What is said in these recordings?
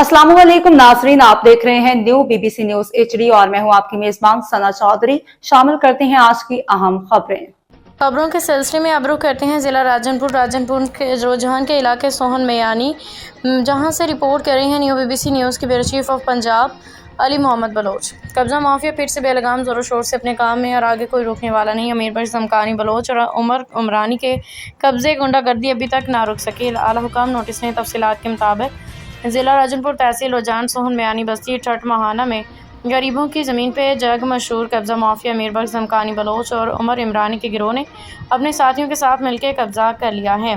अस्सलाम वालेकुम नाजरीन, आप देख रहे हैं न्यू बीबीसी न्यूज एचडी और मैं हूं आपकी मेजबान सना चौधरी। शामिल करते हैं आज की अहम खबरें। खबरों के सिलसिले में अब रुख करते हैं जिला राजनपुर के रुझान के इलाके सोहन मयानी, जहां से रिपोर्ट कर रहे हैं न्यू बीबीसी न्यूज़ के bureau chief of Punjab Ali Mohammad Baloch. कब्जा माफिया फिर से बेलगाम जोरों शोर से अपने काम में और आगे कोई रोकने वाला नहीं। अमीर बख्श जमकानी बलोच और उमर उमरानी के कब्जे गुंडागर्दी अभी तक ना रुक सकी। आला हुकाम नोटिस ने तफसीलात के मुताबिक जिला राजनपुर तहसील रुझान सोहन मयानी बस्ती ठट महाना में गरीबों की ज़मीन पे जग मशहूर कब्ज़ा माफिया अमीर बख्श जमकानी बलोच और उमर इमरानी के गिरोह ने अपने साथियों के साथ मिलकर कब्जा कर लिया है।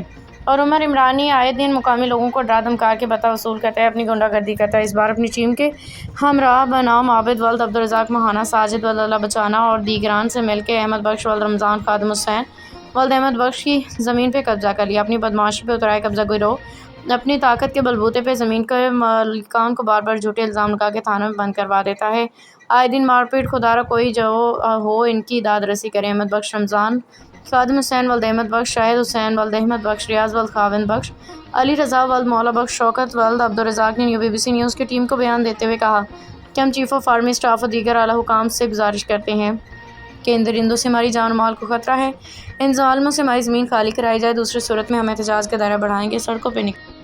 और उमर इमरानी आए दिन मुकामी लोगों को डरा धमका के बता वसूल करता है, अपनी गुंडागर्दी करता है। इस बार अपनी टीम के हमरा बनाम आबिद वल्द अब्दुल रज़ाक महाना, साजिद वल्द अल्लाह बचाना और दीगरान से मिलकर अहमद बख्श वल्द रमज़ान खादिम हुसैन वल्द अहमद बख्श की ज़मीन पर कब्जा कर लिया। अपनी बदमाशी पर उतराए कब्जा गिरोह अपनी ताकत के बलबूते पे ज़मीन के मालिकान को बार बार झूठे इल्ज़ाम लगा के थानों में बंद करवा देता है। आए दिन मारपीट, खुदारा कोई जो हो इनकी दाद रसी करे। अहमद बख्श रमज़ान खादिम हुसैन वल्द अहमद बख्श, शाहिद हुसैन वल्द अहमद बख्श, रियाज वल्द खाविंद बख्श, अली रज़ा वल्द मौला बख्श, शौकत वल्द अब्दुल रज़ाक ने न्यू बीबीसी न्यूज़ की टीम को बयान देते हुए कहा कि हम चीफ ऑफ आर्मी स्टाफ और दीगर आला हुकाम से गुजारिश करते हैं कि इन दरिंदों से हमारी जान माल को खतरा है। इन जालिमों से हमारी ज़मीन खाली कराई जाए, दूसरी सूरत में हम एहतजाज का दायरा बढ़ाएंगे, सड़कों पर निकल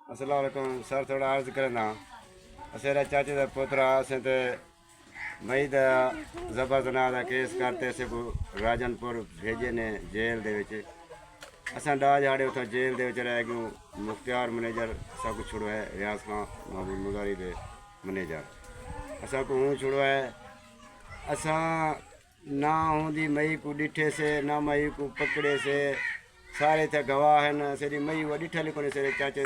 अस्सलाम वालेकुम सर, थोड़ा अर्ज करना असेरा चाचे का पोतरा असें ते मई दा जबर जना दा केस करते असें को राजनपुर भेजे ने जेल दे विच। असां डाज हाड़े उथा जेल दे विच रह गयूं। मुख्तियार मैनेजर सब कुछ छुड़ो है, रियाज खां महमूद मुजारी दे मैनेजर असां को हूँ छुड़ो है। असां ना होंदी मई को डिठे से ना मई को पकड़े से, सारे थे गवाह हैं। सेरी मई वो डिठा लिखोने से चाचे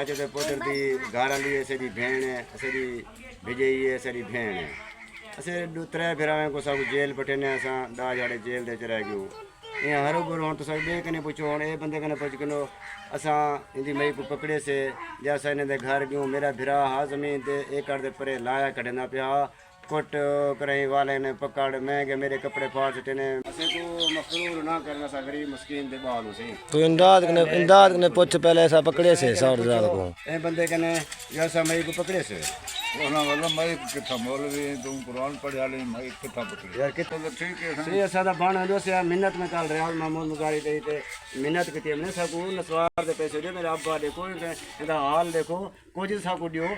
ते पुत्र दी घर वाली है, सेरी भेण है, असेरी भिजई है, सेरी भेण है। असे त्रै फिरावें को सब जेल पटे ने, असां डाज हाड़े जेल दे च रह गयूं। इं हर गुर हूँ तुस बे कने पुछो, हूँ ए बंदे कने पुछ किनो असां इंदी मई को पकड़े से जे असां इन्हें दे घर गयूं। मेरा भिरा हा जमीन ते एकड़ दे परे लाया कढ़ना पिया, कुट करई वाले ने पकड़ मैं के मेरे कपड़े फाड़ सटे ने। असे को मफरूर ना करना सा गरीब मस्कीन दे बाल से तो इमदाद ने पूछ पहले ऐसा पकड़े से 100,000 को ए बंदे कने जैसा मई को पकड़े से ਉਹਨਾਂ ਵੱਲੋਂ ਮੈਂ ਕਿੱਥਾ ਮੌਲਵੀ ਤੂੰ ਕੁਰਾਨ ਪੜ੍ਹਿਆ ਲਈ ਮੈਂ ਕਿੱਥਾ ਪਕੜੀ यार कित ਠੀਕ ਹੈ सी सादा बाण हंदो से मिन्नत में काल रियाज महमूद मुजारी ते मिन्नत की हमने सकू नसवार दे पैसे दे मेरे अब्बा देखो इनका हाल देखो कुछ साकू दियो।